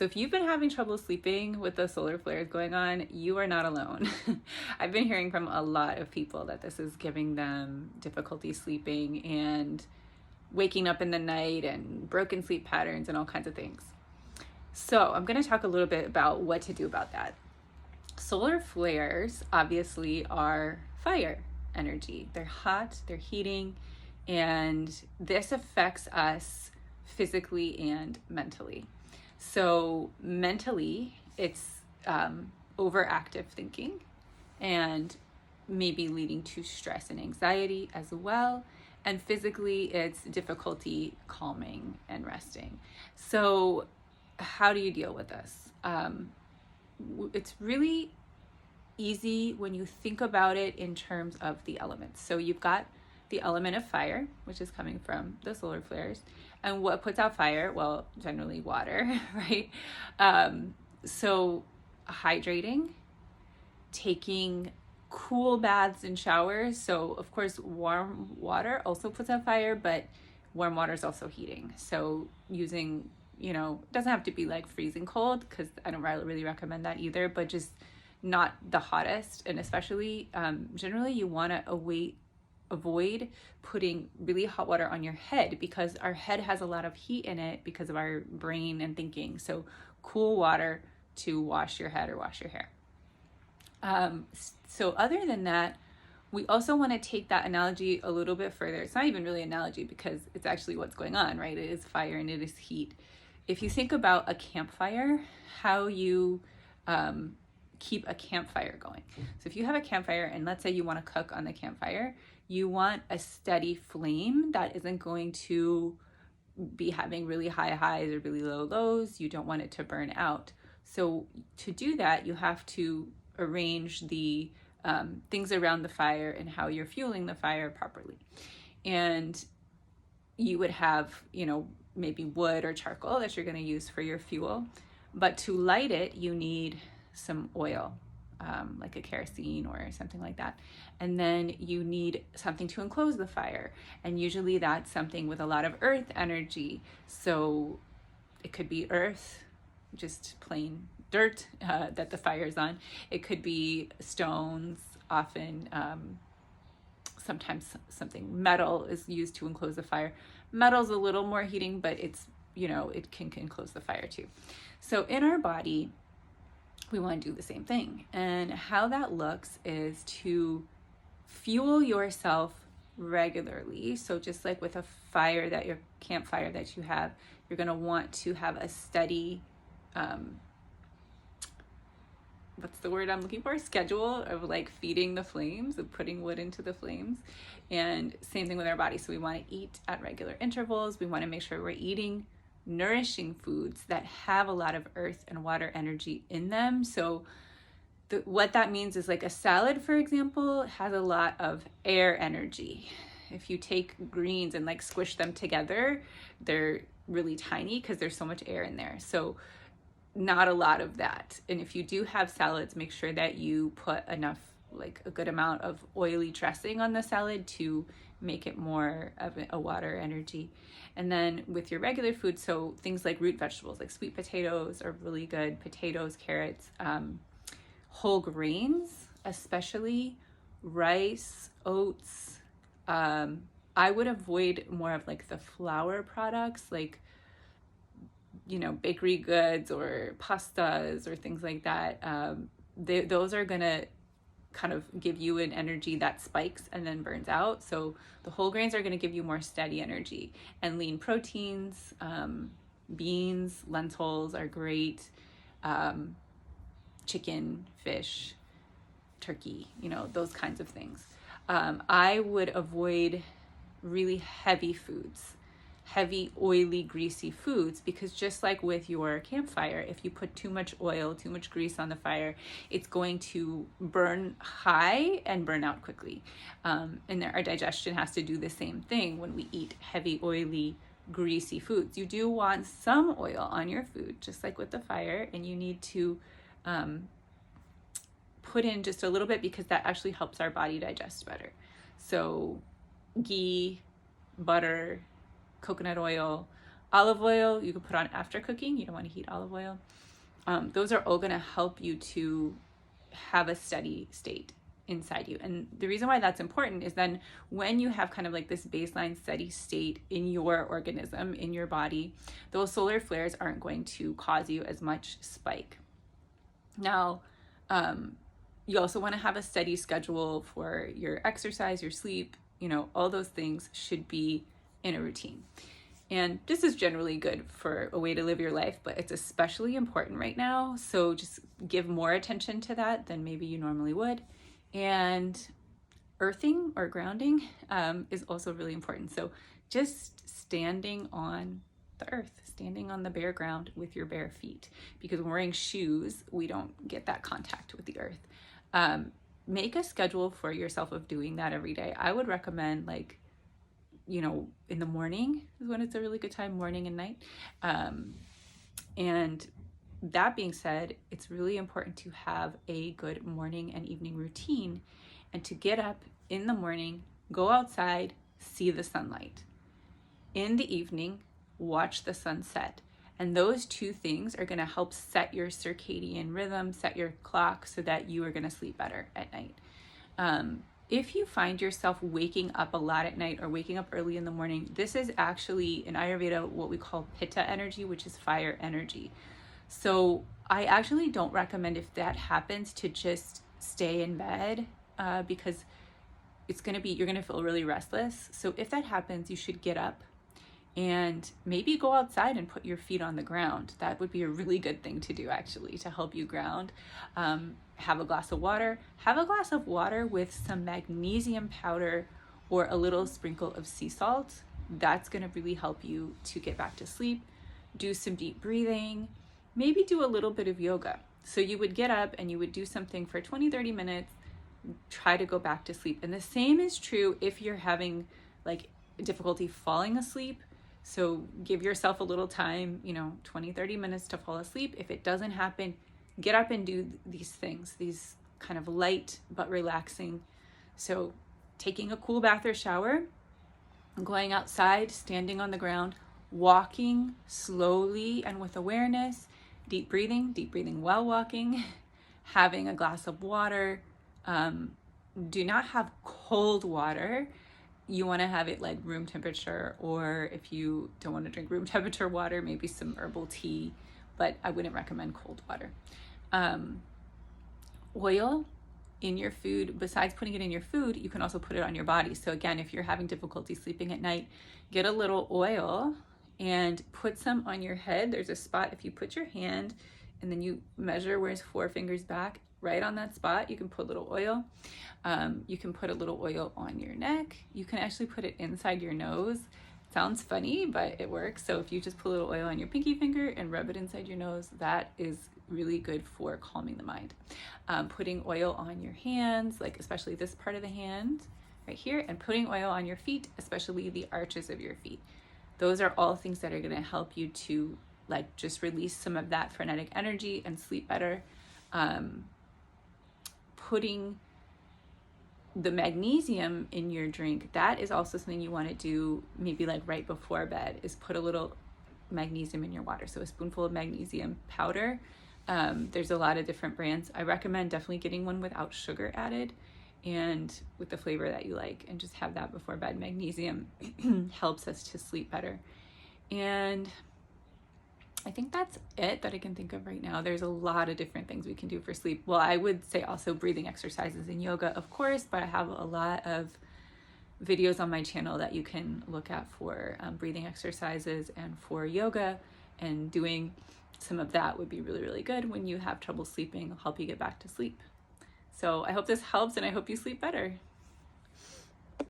So if you've been having trouble sleeping with the solar flares going on, you are not alone. I've been hearing from a lot of people that this is giving them difficulty sleeping and waking up in the night and broken sleep patterns and all kinds of things. So I'm going to talk a little bit about what to do about that. Solar flares obviously are fire energy. They're hot, they're heating, and this affects us physically and mentally. So mentally, it's overactive thinking and maybe leading to stress and anxiety as well. And physically, it's difficulty calming and resting. So how do you deal with this? It's really easy when you think about it in terms of the elements. So you've got the element of fire, which is coming from the solar flares. And what puts out fire? Well, generally water, right? So hydrating, taking cool baths and showers. So of course, warm water also puts out fire, but warm water is also heating. So using, it doesn't have to be like freezing cold, because I don't really recommend that either, but just not the hottest. And especially generally you want to avoid putting really hot water on your head, because our head has a lot of heat in it because of our brain and thinking. So cool water to wash your head or wash your hair. So other than that, we also want to take that analogy a little bit further. It's not even really an analogy because it's actually what's going on, right? It is fire and it is heat. If you think about a campfire, how you keep a campfire going. So if you have a campfire and let's say you want to cook on the campfire, you want a steady flame that isn't going to be having really high highs or really low lows. You don't want it to burn out. So to do that, you have to arrange the things around the fire and how you're fueling the fire properly. And you would have, maybe wood or charcoal that you're going to use for your fuel. But to light it, you need some oil, like a kerosene or something like that. And then you need something to enclose the fire. And usually that's something with a lot of earth energy. So it could be earth, just plain dirt that the fire's on. It could be stones, often sometimes something metal is used to enclose the fire. Metal's a little more heating, but it's, it can enclose the fire too. So in our body, we want to do the same thing. And how that looks is to fuel yourself regularly. So just like with a fire, that your campfire that you have, you're going to want to have a steady what's the word I'm looking for? Schedule of like feeding the flames, of putting wood into the flames. And same thing with our body. So we want to eat at regular intervals. We want to make sure we're eating nourishing foods that have a lot of earth and water energy in them. So what that means is like a salad, for example, has a lot of air energy. If you take greens and like squish them together, they're really tiny because there's so much air in there. So not a lot of that. And if you do have salads, make sure that you put enough, like a good amount of oily dressing on the salad to make it more of a water energy. And then with your regular food, so things like root vegetables, like sweet potatoes are really good, potatoes, carrots, whole grains, especially rice, oats. I would avoid more of like the flour products, like bakery goods or pastas or things like that. Those are gonna kind of give you an energy that spikes and then burns out. So the whole grains are gonna give you more steady energy. And lean proteins, beans, lentils are great. Chicken, fish, turkey, those kinds of things. I would avoid really heavy foods, heavy, oily, greasy foods, because just like with your campfire, if you put too much oil, too much grease on the fire, it's going to burn high and burn out quickly. And our digestion has to do the same thing when we eat heavy, oily, greasy foods. You do want some oil on your food, just like with the fire, and you need to put in just a little bit because that actually helps our body digest better. So ghee, butter, coconut oil, Olive oil, you can put on after cooking. You don't want to heat olive oil. Those are all going to help you to have a steady state inside you. And the reason why that's important is then when you have kind of like this baseline steady state in your organism, in your body, those solar flares aren't going to cause you as much spike. Now, you also want to have a steady schedule for your exercise, your sleep, all those things should be in a routine. And this is generally good for a way to live your life, but it's especially important right now. So just give more attention to that than maybe you normally would. And earthing or grounding is also really important. So just standing on the earth, standing on the bare ground with your bare feet, because when wearing shoes, we don't get that contact with the earth. Make a schedule for yourself of doing that every day. I would recommend in the morning is when it's a really good time, morning and night. And that being said, it's really important to have a good morning and evening routine and to get up in the morning, go outside, see the sunlight. In the evening, watch the sunset. And those two things are going to help set your circadian rhythm, set your clock so that you are going to sleep better at night. If you find yourself waking up a lot at night or waking up early in the morning, this is actually in Ayurveda what we call Pitta energy, which is fire energy. So I actually don't recommend, if that happens, to just stay in bed because you're going to feel really restless. So if that happens, you should get up and maybe go outside and put your feet on the ground. That would be a really good thing to do, actually, to help you ground. Have a glass of water. Have a glass of water with some magnesium powder or a little sprinkle of sea salt. That's going to really help you to get back to sleep. Do some deep breathing. Maybe do a little bit of yoga. So you would get up and you would do something for 20-30 minutes, try to go back to sleep. And the same is true if you're having difficulty falling asleep. So give yourself a little time, 20-30 minutes to fall asleep. If it doesn't happen, get up and do these things, these kind of light but relaxing. So taking a cool bath or shower, going outside, standing on the ground, walking slowly and with awareness, deep breathing while walking, having a glass of water. Do not have cold water. You want to have it like room temperature, or if you don't want to drink room temperature water, maybe some herbal tea, but I wouldn't recommend cold water. Oil in your food, besides putting it in your food, you can also put it on your body. So again, if you're having difficulty sleeping at night, get a little oil and put some on your head. There's a spot, if you put your hand and then you measure where's 4 fingers back, right on that spot, you can put a little oil. You can put a little oil on your neck. You can actually put it inside your nose. Sounds funny, but it works. So if you just put a little oil on your pinky finger and rub it inside your nose, that is really good for calming the mind. Putting oil on your hands, especially this part of the hand right here, and putting oil on your feet, especially the arches of your feet. Those are all things that are going to help you to just release some of that frenetic energy and sleep better. Putting the magnesium in your drink, that is also something you want to do maybe right before bed, is put a little magnesium in your water. So a spoonful of magnesium powder. There's a lot of different brands. I recommend definitely getting one without sugar added and with the flavor that you like, and just have that before bed. Magnesium helps us to sleep better. And I think that's it that I can think of right now. There's a lot of different things we can do for sleep. Well, I would say also breathing exercises and yoga, of course, but I have a lot of videos on my channel that you can look at for breathing exercises and for yoga, and doing some of that would be really, really good when you have trouble sleeping. It'll help you get back to sleep. So I hope this helps, and I hope you sleep better.